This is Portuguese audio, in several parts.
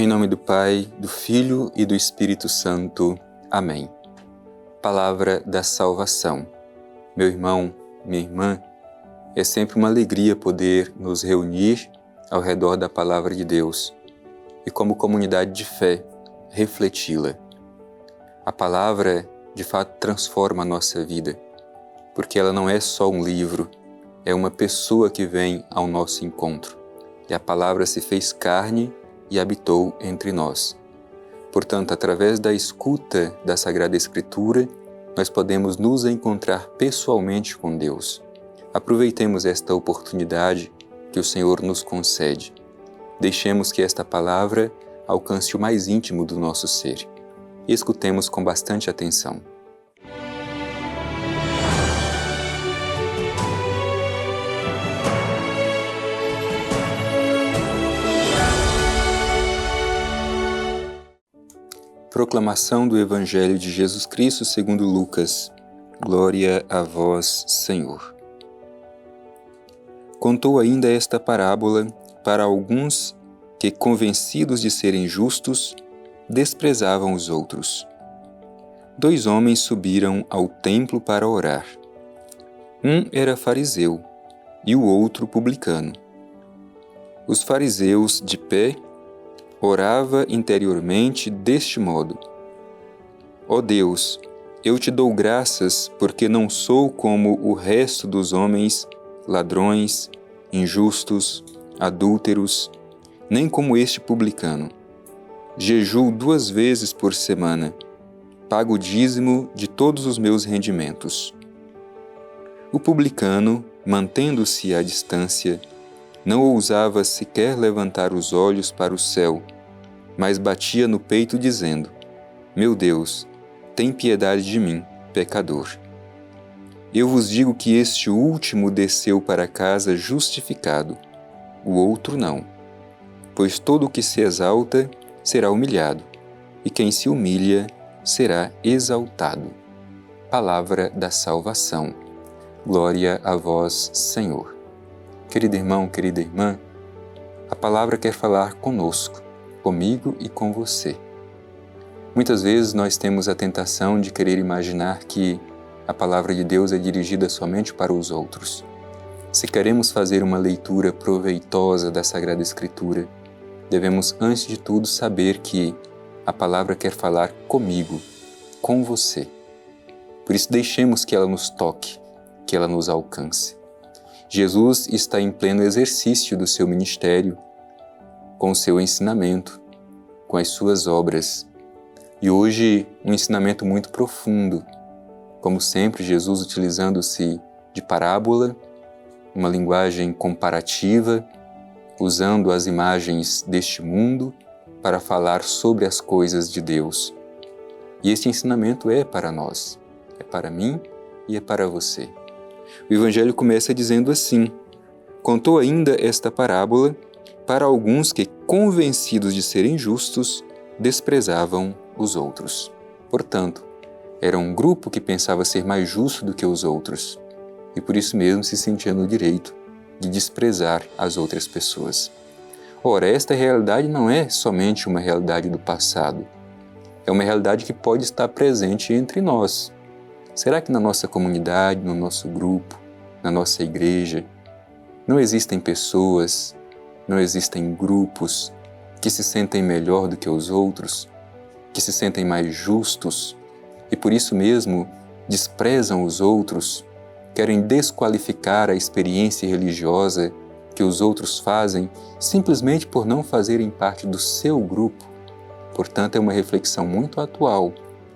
Em nome do Pai, do Filho e do Espírito Santo. Amém. Palavra da salvação. Meu irmão, minha irmã, é sempre uma alegria poder nos reunir ao redor da Palavra de Deus e, como comunidade de fé, refleti-la. A Palavra, de fato, transforma a nossa vida, porque ela não é só um livro, é uma pessoa que vem ao nosso encontro. E a Palavra se fez carne e habitou entre nós. Portanto, através da escuta da Sagrada Escritura, nós podemos nos encontrar pessoalmente com Deus. Aproveitemos esta oportunidade que o Senhor nos concede. Deixemos que esta palavra alcance o mais íntimo do nosso ser. Escutemos com bastante atenção. Proclamação do Evangelho de Jesus Cristo segundo Lucas. Glória a vós, Senhor. Contou ainda esta parábola para alguns que, convencidos de serem justos, desprezavam os outros. 2 homens subiram ao templo para orar. Um era fariseu e o outro publicano. Os fariseus, de pé, orava interiormente deste modo: Ó Deus, eu te dou graças porque não sou como o resto dos homens, ladrões, injustos, adúlteros, nem como este publicano. Jejuo 2 vezes por semana, pago o dízimo de todos os meus rendimentos. O publicano, mantendo-se à distância, não ousava sequer levantar os olhos para o céu, mas batia no peito dizendo: Meu Deus, tem piedade de mim, pecador. Eu vos digo que este último desceu para casa justificado, o outro não. Pois todo o que se exalta será humilhado, e quem se humilha será exaltado. Palavra da salvação. Glória a vós, Senhor. Querido irmão, querida irmã, a palavra quer falar conosco, comigo e com você. Muitas vezes nós temos a tentação de querer imaginar que a palavra de Deus é dirigida somente para os outros. Se queremos fazer uma leitura proveitosa da Sagrada Escritura, devemos, antes de tudo, saber que a palavra quer falar comigo, com você. Por isso, deixemos que ela nos toque, que ela nos alcance. Jesus está em pleno exercício do seu ministério, com o seu ensinamento, com as suas obras. E hoje, um ensinamento muito profundo, como sempre, Jesus utilizando-se de parábola, uma linguagem comparativa, usando as imagens deste mundo para falar sobre as coisas de Deus. E este ensinamento é para nós, é para mim e é para você. O Evangelho começa dizendo assim: Contou ainda esta parábola para alguns que, convencidos de serem justos, desprezavam os outros. Portanto, era um grupo que pensava ser mais justo do que os outros e por isso mesmo se sentia no direito de desprezar as outras pessoas. Ora, esta realidade não é somente uma realidade do passado, é uma realidade que pode estar presente entre nós. Será que na nossa comunidade, no nosso grupo, na nossa igreja, não existem pessoas, não existem grupos que se sentem melhor do que os outros, que se sentem mais justos e por isso mesmo desprezam os outros, querem desqualificar a experiência religiosa que os outros fazem simplesmente por não fazerem parte do seu grupo? Portanto, é uma reflexão muito atual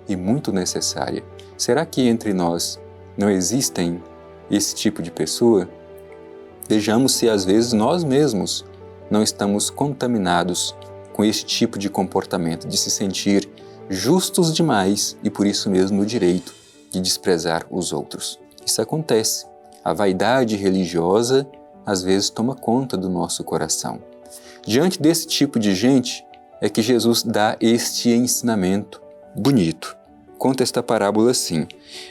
e muito necessária. Será que entre nós não existem esse tipo de pessoa? Vejamos se às vezes nós mesmos não estamos contaminados com esse tipo de comportamento, de se sentir justos demais e por isso mesmo no direito de desprezar os outros. Isso acontece. A vaidade religiosa às vezes toma conta do nosso coração. Diante desse tipo de gente é que Jesus dá este ensinamento bonito. Conta esta parábola assim: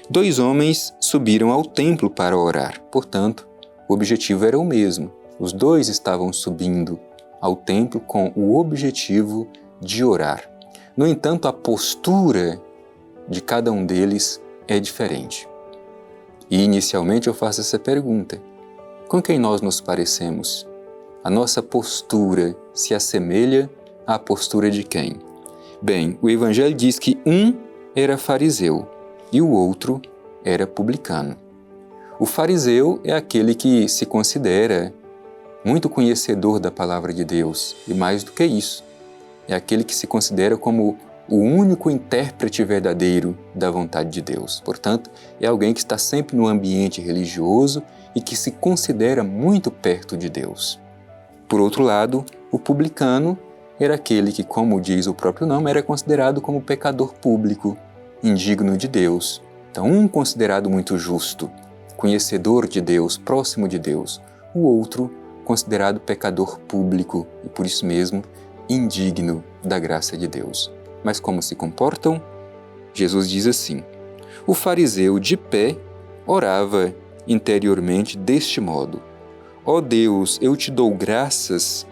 2 homens subiram ao templo para orar. Portanto, o objetivo era o mesmo. Os 2 estavam subindo ao templo com o objetivo de orar. No entanto, a postura de cada um deles é diferente. E inicialmente eu faço essa pergunta: com quem nós nos parecemos? A nossa postura se assemelha à postura de quem? Bem, o Evangelho diz que um era fariseu e o outro era publicano. O fariseu é aquele que se considera muito conhecedor da palavra de Deus, e mais do que isso, é aquele que se considera como o único intérprete verdadeiro da vontade de Deus. Portanto, é alguém que está sempre no ambiente religioso e que se considera muito perto de Deus. Por outro lado, o publicano era aquele que, como diz o próprio nome, era considerado como pecador público, indigno de Deus. Então, um considerado muito justo, conhecedor de Deus, próximo de Deus, o outro considerado pecador público e, por isso mesmo, indigno da graça de Deus. Mas como se comportam? Jesus diz assim: o fariseu de pé orava interiormente deste modo: ó Deus, eu te dou graças,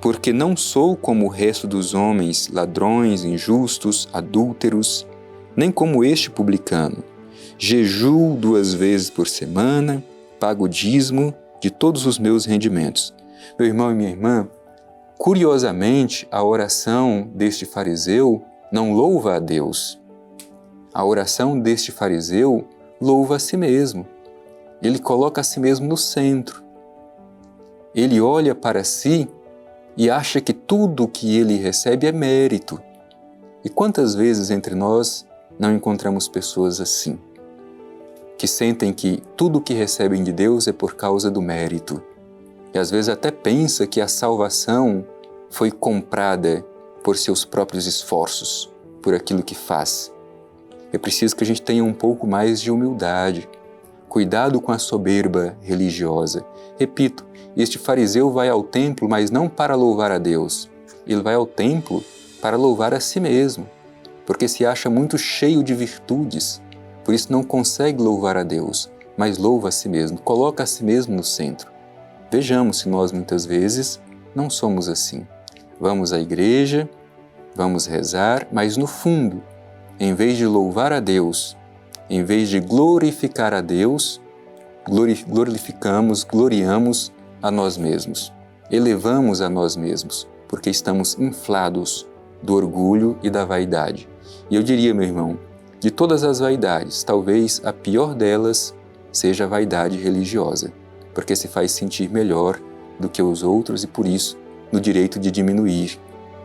porque não sou como o resto dos homens, ladrões, injustos, adúlteros, nem como este publicano. Jejuo 2 vezes por semana, pago o dízimo de todos os meus rendimentos. Meu irmão e minha irmã, curiosamente, a oração deste fariseu não louva a Deus. A oração deste fariseu louva a si mesmo. Ele coloca a si mesmo no centro. Ele olha para si e acha que tudo o que ele recebe é mérito. E quantas vezes entre nós não encontramos pessoas assim, que sentem que tudo o que recebem de Deus é por causa do mérito. E às vezes até pensa que a salvação foi comprada por seus próprios esforços, por aquilo que faz. É preciso que a gente tenha um pouco mais de humildade. Cuidado com a soberba religiosa. Repito, este fariseu vai ao templo, mas não para louvar a Deus. Ele vai ao templo para louvar a si mesmo, porque se acha muito cheio de virtudes, por isso não consegue louvar a Deus, mas louva a si mesmo, coloca a si mesmo no centro. Vejamos se nós muitas vezes não somos assim. Vamos à igreja, vamos rezar, mas no fundo, em vez de louvar a Deus, em vez de glorificar a Deus, gloriamos a nós mesmos. Elevamos a nós mesmos, porque estamos inflados do orgulho e da vaidade. E eu diria, meu irmão, de todas as vaidades, talvez a pior delas seja a vaidade religiosa, porque se faz sentir melhor do que os outros e, por isso, no direito de diminuir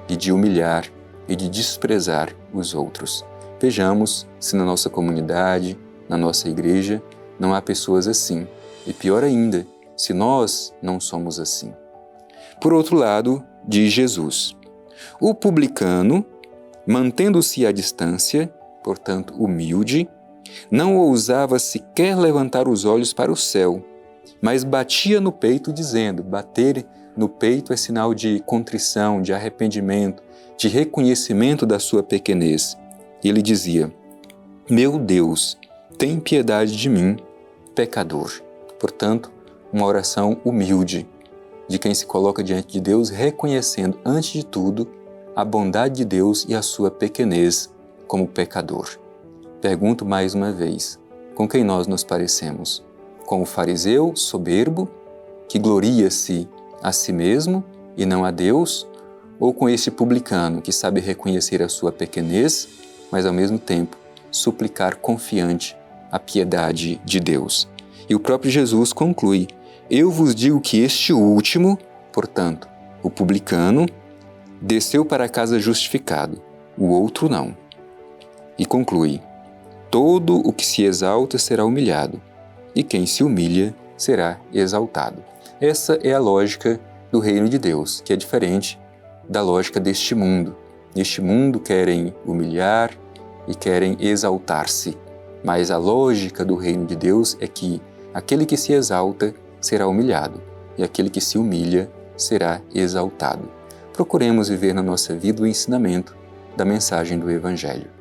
e de humilhar e de desprezar os outros. Vejamos se na nossa comunidade, na nossa igreja, não há pessoas assim. E pior ainda, se nós não somos assim. Por outro lado, diz Jesus: o publicano, mantendo-se à distância, portanto humilde, não ousava sequer levantar os olhos para o céu, mas batia no peito dizendo, bater no peito é sinal de contrição, de arrependimento, de reconhecimento da sua pequenez. E ele dizia: meu Deus, tem piedade de mim, pecador. Portanto, uma oração humilde, de quem se coloca diante de Deus reconhecendo, antes de tudo, a bondade de Deus e a sua pequenez como pecador. Pergunto mais uma vez, com quem nós nos parecemos? Com o fariseu soberbo, que gloria-se a si mesmo e não a Deus, ou com este publicano que sabe reconhecer a sua pequenez, mas ao mesmo tempo suplicar confiante a piedade de Deus? E o próprio Jesus conclui: eu vos digo que este último, portanto, o publicano, desceu para casa justificado, o outro não. E conclui: todo o que se exalta será humilhado, e quem se humilha será exaltado. Essa é a lógica do reino de Deus, que é diferente da lógica deste mundo. Neste mundo querem humilhar e querem exaltar-se, mas a lógica do reino de Deus é que aquele que se exalta será humilhado, e aquele que se humilha será exaltado. Procuremos viver na nossa vida o ensinamento da mensagem do Evangelho.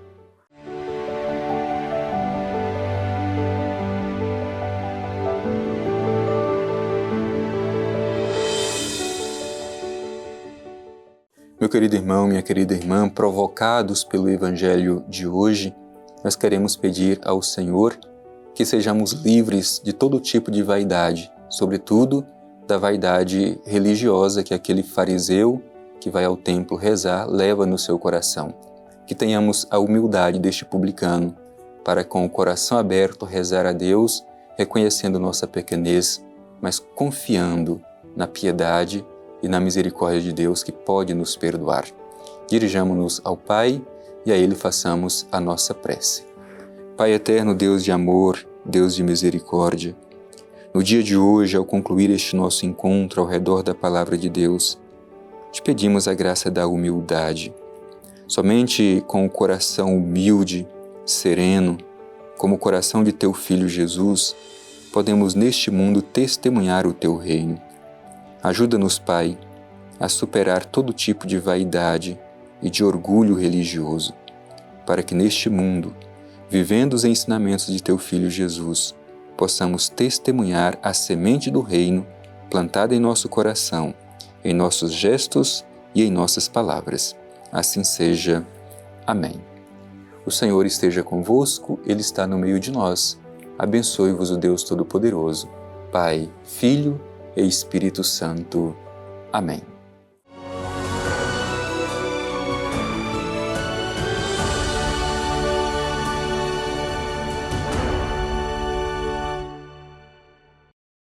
Meu querido irmão, minha querida irmã, provocados pelo Evangelho de hoje, nós queremos pedir ao Senhor que sejamos livres de todo tipo de vaidade, sobretudo da vaidade religiosa que aquele fariseu que vai ao templo rezar leva no seu coração. Que tenhamos a humildade deste publicano para, com o coração aberto, rezar a Deus, reconhecendo nossa pequenez, mas confiando na piedade e na misericórdia de Deus que pode nos perdoar. Dirijamo-nos ao Pai e a Ele façamos a nossa prece. Pai eterno, Deus de amor, Deus de misericórdia, no dia de hoje, ao concluir este nosso encontro ao redor da Palavra de Deus, te pedimos a graça da humildade. Somente com o coração humilde, sereno, como o coração de Teu Filho Jesus, podemos neste mundo testemunhar o Teu reino. Ajuda-nos, Pai, a superar todo tipo de vaidade e de orgulho religioso, para que neste mundo, vivendo os ensinamentos de Teu Filho Jesus, possamos testemunhar a semente do reino plantada em nosso coração, em nossos gestos e em nossas palavras. Assim seja. Amém. O Senhor esteja convosco, Ele está no meio de nós. Abençoe-vos o Deus Todo-Poderoso, Pai, Filho e Espírito Santo. Amém.